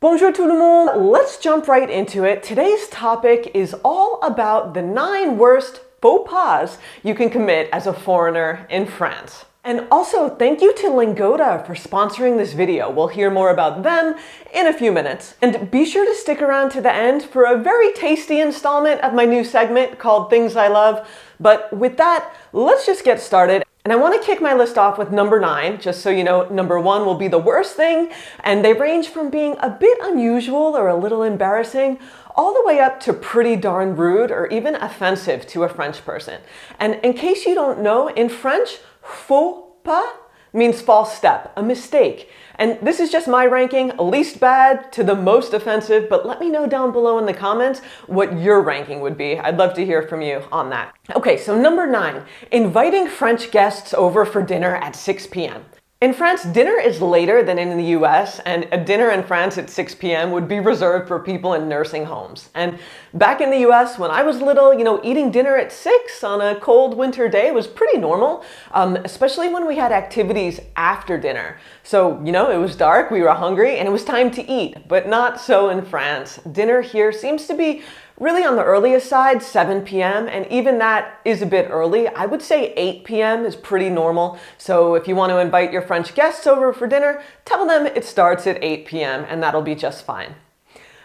Bonjour tout le monde! Let's jump right into it. Today's topic is all about the 9 worst faux pas you can commit as a foreigner in France. And also, thank you to LINGODA for sponsoring this video. We'll hear more about them in a few minutes. And be sure to stick around to the end for a very tasty installment of my new segment called Things I Love. But with that, let's just get started. And I want to kick my list off with number 9, just so you know, number 1 will be the worst thing, and they range from being a bit unusual or a little embarrassing, all the way up to pretty darn rude or even offensive to a French person. And in case you don't know, in French, faux pas means false step, a mistake. And this is just my ranking, least bad to the most offensive, but let me know down below in the comments what your ranking would be. I'd love to hear from you on that. Okay, so number 9, inviting French guests over for dinner at 6 p.m. In France, dinner is later than in the US, and a dinner in France at 6 p.m. would be reserved for people in nursing homes. And back in the US, when I was little, eating dinner at 6 on a cold winter day was pretty normal, especially when we had activities after dinner. So, it was dark, we were hungry, and it was time to eat, but not so in France. Dinner here seems to be really on the earliest side, 7 p.m., and even that is a bit early. I would say 8 p.m. is pretty normal. So if you want to invite your French guests over for dinner, tell them it starts at 8 p.m. and that'll be just fine.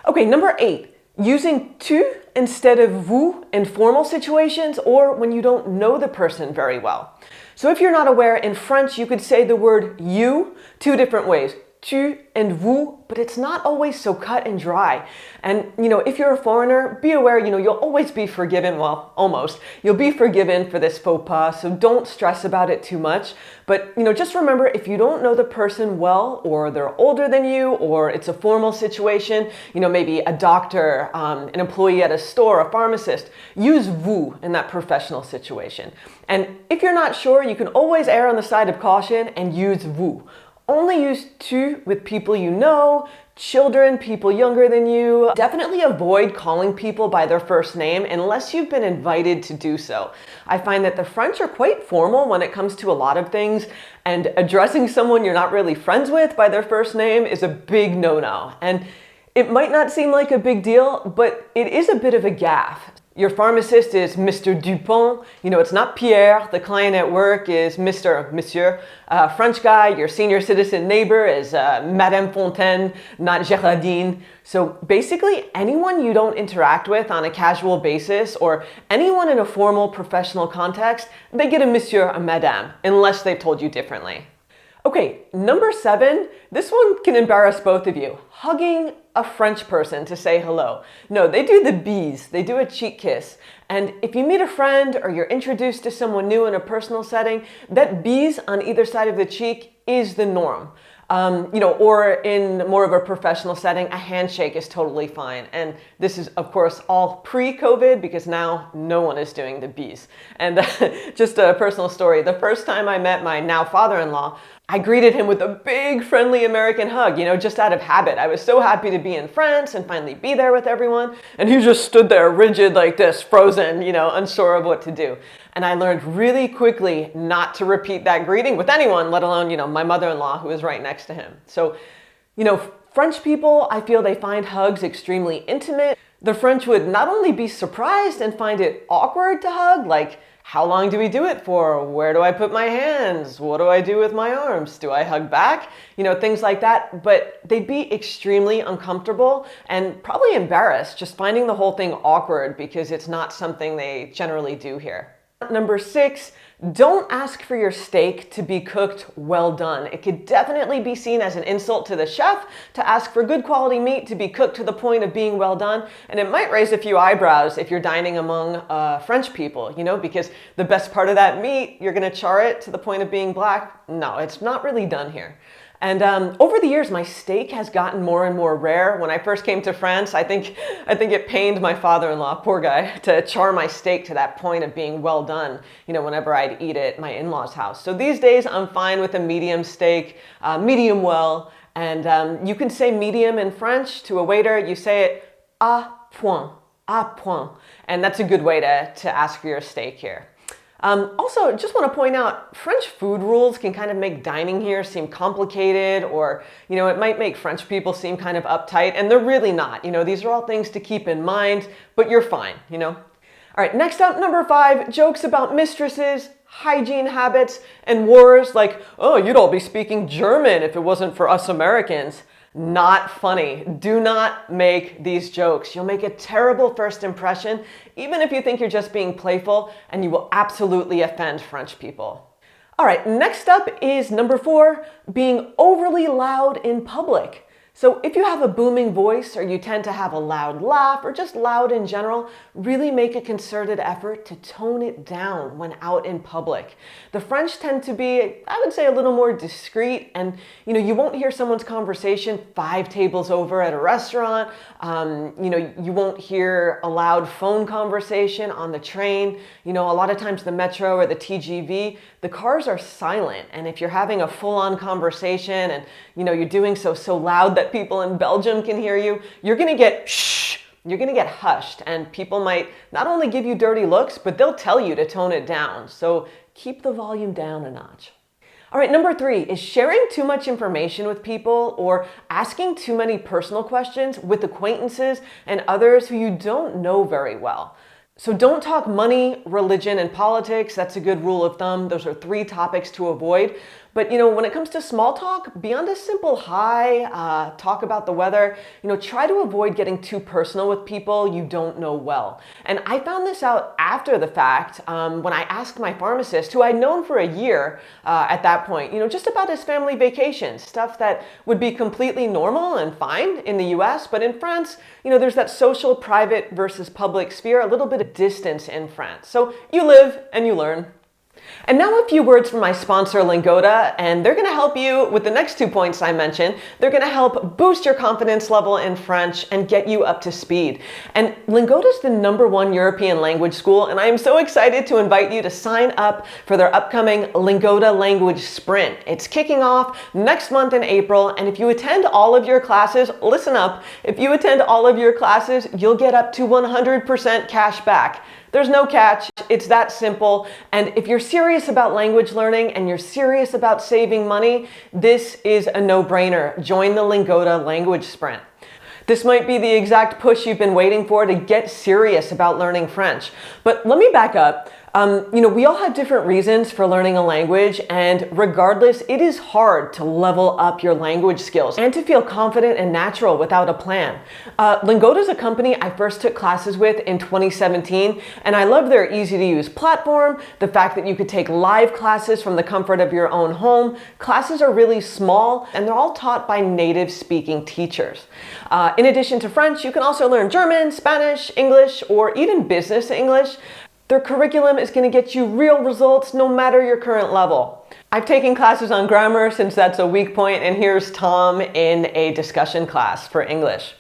Okay, number 8, using tu instead of vous in formal situations or when you don't know the person very well. So if you're not aware, in French, you could say the word you 2 different ways. Tu and vous, but it's not always so cut and dry. And, if you're a foreigner, be aware, you'll always be forgiven, well, almost. You'll be forgiven for this faux pas, so don't stress about it too much. But, just remember, if you don't know the person well, or they're older than you, or it's a formal situation, maybe a doctor, an employee at a store, a pharmacist, use vous in that professional situation. And if you're not sure, you can always err on the side of caution and use vous. Only use tu with people you know, children, people younger than you. Definitely avoid calling people by their first name unless you've been invited to do so. I find that the French are quite formal when it comes to a lot of things, and addressing someone you're not really friends with by their first name is a big no-no. And it might not seem like a big deal, but it is a bit of a gaffe. Your pharmacist is Mr. Dupont. It's not Pierre. The client at work is Monsieur. French guy, your senior citizen neighbor is Madame Fontaine, not Geraldine. So basically, anyone you don't interact with on a casual basis or anyone in a formal professional context, they get a Monsieur or Madame, unless they've told you differently. Okay, number 7, this one can embarrass both of you. Hugging a French person to say hello. No, they do the bis, they do a cheek kiss. And if you meet a friend or you're introduced to someone new in a personal setting, that bis on either side of the cheek is the norm. Or in more of a professional setting, a handshake is totally fine. And this is, of course, all pre-COVID because now no one is doing the bis. And just a personal story, the first time I met my now father-in-law, I greeted him with a big, friendly American hug, just out of habit. I was so happy to be in France and finally be there with everyone. And he just stood there rigid like this, frozen, unsure of what to do. And I learned really quickly not to repeat that greeting with anyone, let alone, my mother-in-law who was right next to him. So, French people, I feel they find hugs extremely intimate. The French would not only be surprised and find it awkward to hug, like, how long do we do it for? Where do I put my hands? What do I do with my arms? Do I hug back? Things like that. But they'd be extremely uncomfortable and probably embarrassed just finding the whole thing awkward because it's not something they generally do here. Number 6, don't ask for your steak to be cooked well done. It could definitely be seen as an insult to the chef to ask for good quality meat to be cooked to the point of being well done. And it might raise a few eyebrows if you're dining among French people, because the best part of that meat, you're going to char it to the point of being black. No, it's not really done here. And over the years, my steak has gotten more and more rare. When I first came to France, I think it pained my father-in-law, poor guy, to char my steak to that point of being well done, whenever I'd eat at my in-laws' house. So these days, I'm fine with a medium steak, medium well. And you can say medium in French to a waiter. You say it à point. And that's a good way to ask for your steak here. Also, just want to point out, French food rules can kind of make dining here seem complicated, or, it might make French people seem kind of uptight, and they're really not. These are all things to keep in mind, but you're fine. All right, next up, number 5, jokes about mistresses, hygiene habits, and wars like, oh, you'd all be speaking German if it wasn't for us Americans. Not funny. Do not make these jokes. You'll make a terrible first impression, even if you think you're just being playful, and you will absolutely offend French people. All right, next up is number 4, being overly loud in public. So if you have a booming voice, or you tend to have a loud laugh, or just loud in general, really make a concerted effort to tone it down when out in public. The French tend to be, I would say, a little more discreet, and you won't hear someone's conversation 5 tables over at a restaurant. You won't hear a loud phone conversation on the train. A lot of times the metro or the TGV, the cars are silent, and if you're having a full-on conversation and you're doing so loud that people in Belgium can hear you, you're gonna get hushed, and people might not only give you dirty looks, but they'll tell you to tone it down. So keep the volume down a notch. All right, number 3 is sharing too much information with people or asking too many personal questions with acquaintances and others who you don't know very well. So don't talk money, religion, and politics. That's a good rule of thumb. Those are 3 topics to avoid. But when it comes to small talk, beyond a simple hi, talk about the weather, try to avoid getting too personal with people you don't know well. And I found this out after the fact when I asked my pharmacist, who I'd known for a year at that point, just about his family vacation, stuff that would be completely normal and fine in the US. But in France, there's that social private versus public sphere, a little bit of distance in France. So you live and you learn. And now a few words from my sponsor, LINGODA, and they're going to help you with the next 2 points I mentioned. They're going to help boost your confidence level in French and get you up to speed. And LINGODA is the #1 European language school, and I am so excited to invite you to sign up for their upcoming LINGODA Language Sprint. It's kicking off next month in April, and if you attend all of your classes, listen up, if you attend all of your classes, you'll get up to 100% cash back. There's no catch, it's that simple. And if you're serious about language learning and you're serious about saving money, this is a no-brainer. Join the LINGODA Language Sprint. This might be the exact push you've been waiting for to get serious about learning French. But let me back up. We all have different reasons for learning a language, and regardless, it is hard to level up your language skills and to feel confident and natural without a plan. LINGODA is a company I first took classes with in 2017, and I love their easy-to-use platform, the fact that you could take live classes from the comfort of your own home. Classes are really small, and they're all taught by native-speaking teachers. In addition to French, you can also learn German, Spanish, English, or even business English. Their curriculum is going to get you real results no matter your current level. I've taken classes on grammar since that's a weak point, and here's Tom in a discussion class for English.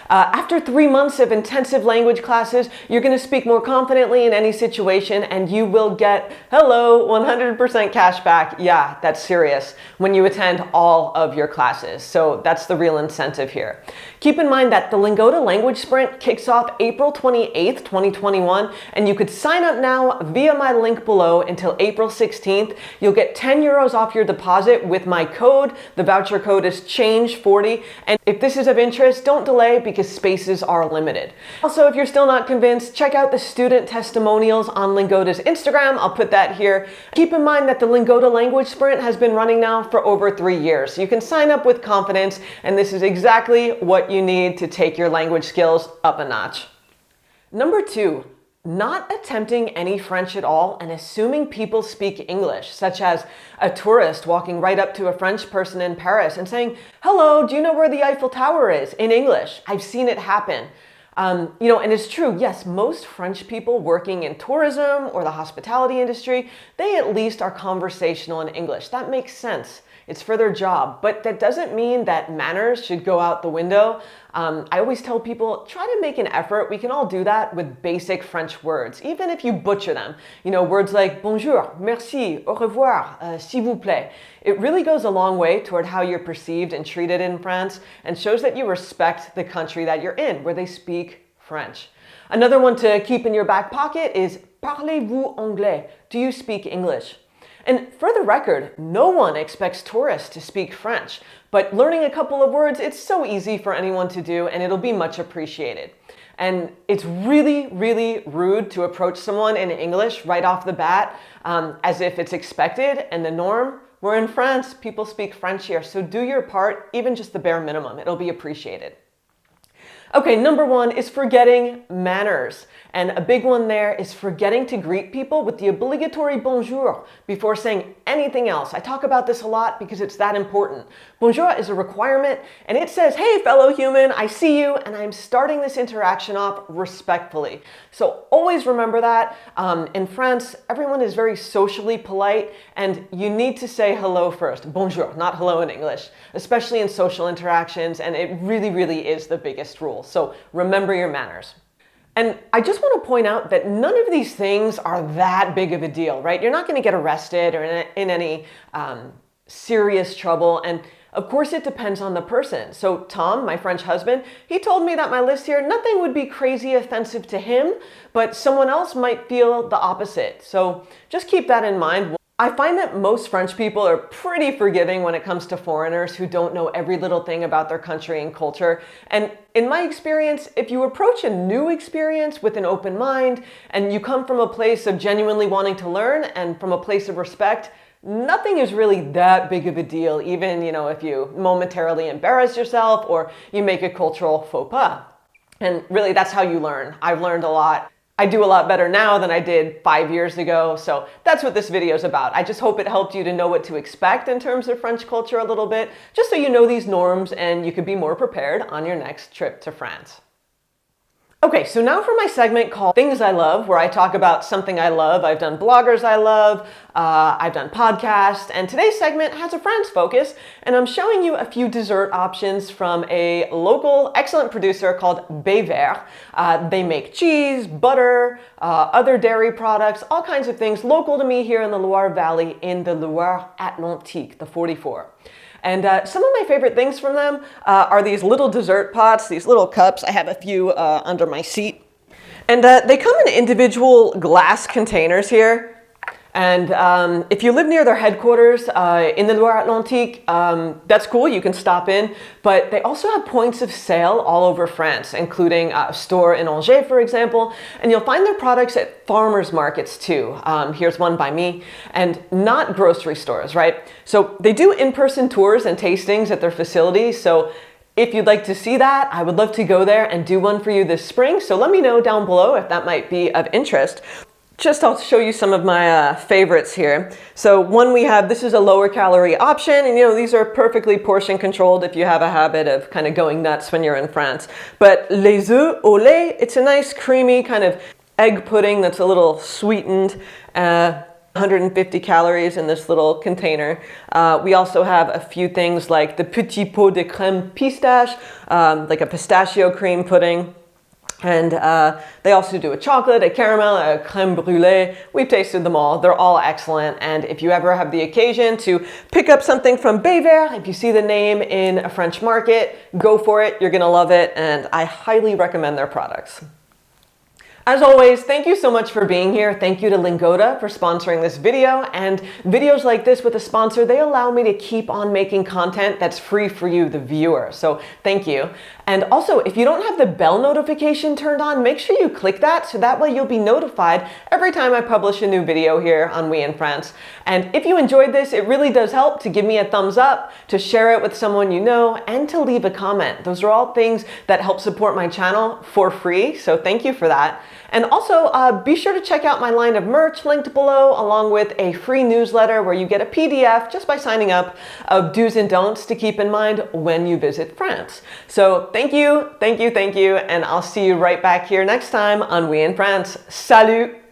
After 3 months of intensive language classes, you're going to speak more confidently in any situation, and you will get, 100% cash back. Yeah, that's serious, when you attend all of your classes. So that's the real incentive here. Keep in mind that the LINGODA Language Sprint kicks off April 28th, 2021, and you could sign up now via my link below until April 16th. You'll get 10 euros off your deposit with my code. The voucher code is CHANGE40. And if this is of interest, don't delay because spaces are limited. Also, if you're still not convinced, check out the student testimonials on LINGODA's Instagram. I'll put that here. Keep in mind that the LINGODA Language Sprint has been running now for over 3 years. So you can sign up with confidence, and this is exactly what you need to take your language skills up a notch. Number 2, not attempting any French at all and assuming people speak English, such as a tourist walking right up to a French person in Paris and saying, "Hello, do you know where the Eiffel Tower is?" in English. I've seen it happen. And it's true, yes, most French people working in tourism or the hospitality industry, they at least are conversational in English. That makes sense. It's for their job, but that doesn't mean that manners should go out the window. I always tell people, try to make an effort. We can all do that with basic French words, even if you butcher them. Words like bonjour, merci, au revoir, s'il vous plaît. It really goes a long way toward how you're perceived and treated in France and shows that you respect the country that you're in, where they speak French. Another one to keep in your back pocket is parlez-vous anglais? Do you speak English? And for the record, no one expects tourists to speak French, but learning a couple of words, it's so easy for anyone to do, and it'll be much appreciated. And it's really, really rude to approach someone in English right off the bat, as if it's expected and the norm. We're in France, people speak French here, so do your part, even just the bare minimum, it'll be appreciated. Okay, number one is forgetting manners. And a big one there is forgetting to greet people with the obligatory bonjour before saying anything else. I talk about this a lot because it's that important. Bonjour is a requirement, and it says, hey, fellow human, I see you, and I'm starting this interaction off respectfully. So always remember that. In France, everyone is very socially polite, and you need to say hello first. Bonjour, not hello in English, especially in social interactions, and it really, really is the biggest rule. So remember your manners. And I just want to point out that none of these things are that big of a deal, right? You're not going to get arrested or in any serious trouble. And of course, it depends on the person. So Tom, my French husband, he told me that my list here, nothing would be crazy offensive to him, but someone else might feel the opposite. So just keep that in mind. I find that most French people are pretty forgiving when it comes to foreigners who don't know every little thing about their country and culture. And in my experience, if you approach a new experience with an open mind and you come from a place of genuinely wanting to learn and from a place of respect, nothing is really that big of a deal, even, if you momentarily embarrass yourself or you make a cultural faux pas. And really, that's how you learn. I've learned a lot. I do a lot better now than I did 5 years ago, so that's what this video is about. I just hope it helped you to know what to expect in terms of French culture a little bit, just so you know these norms and you can be more prepared on your next trip to France. Okay, so now for my segment called Things I Love, where I talk about something I love. I've done bloggers I love, I've done podcasts, and today's segment has a France focus, and I'm showing you a few dessert options from a local excellent producer called VOUS. They make cheese, butter, other dairy products, all kinds of things local to me here in the Loire Valley in the Loire Atlantique, the 44. And some of my favorite things from them are these little dessert pots, these little cups. I have a few under my seat. And they come in individual glass containers here. And if you live near their headquarters in the Loire Atlantique, that's cool, you can stop in. But they also have points of sale all over France, including a store in Angers, for example. And you'll find their products at farmers markets too. Here's one by me. And not grocery stores, right? So they do in-person tours and tastings at their facilities. So if you'd like to see that, I would love to go there and do one for you this spring. So let me know down below if that might be of interest. I'll show you some of my favorites here. So one we have, this is a lower calorie option, and these are perfectly portion controlled if you have a habit of kind of going nuts when you're in France. But les œufs au lait, it's a nice creamy kind of egg pudding that's a little sweetened, 150 calories in this little container. We also have a few things like the petit pot de crème pistache, like a pistachio cream pudding. And they also do a chocolate, a caramel, a crème brûlée. We've tasted them all. They're all excellent. And if you ever have the occasion to pick up something from VOUS, if you see the name in a French market, go for it. You're going to love it. And I highly recommend their products. As always, thank you so much for being here. Thank you to LINGODA for sponsoring this video. And videos like this with a sponsor, they allow me to keep on making content that's free for you, the viewer. So thank you. And also, if you don't have the bell notification turned on, make sure you click that so that way you'll be notified every time I publish a new video here on Oui In France. And if you enjoyed this, it really does help to give me a thumbs up, to share it with someone you know, and to leave a comment. Those are all things that help support my channel for free. So thank you for that. And also, be sure to check out my line of merch linked below, along with a free newsletter where you get a PDF just by signing up of do's and don'ts to keep in mind when you visit France. So thank you, and I'll see you right back here next time on Oui In France. Salut!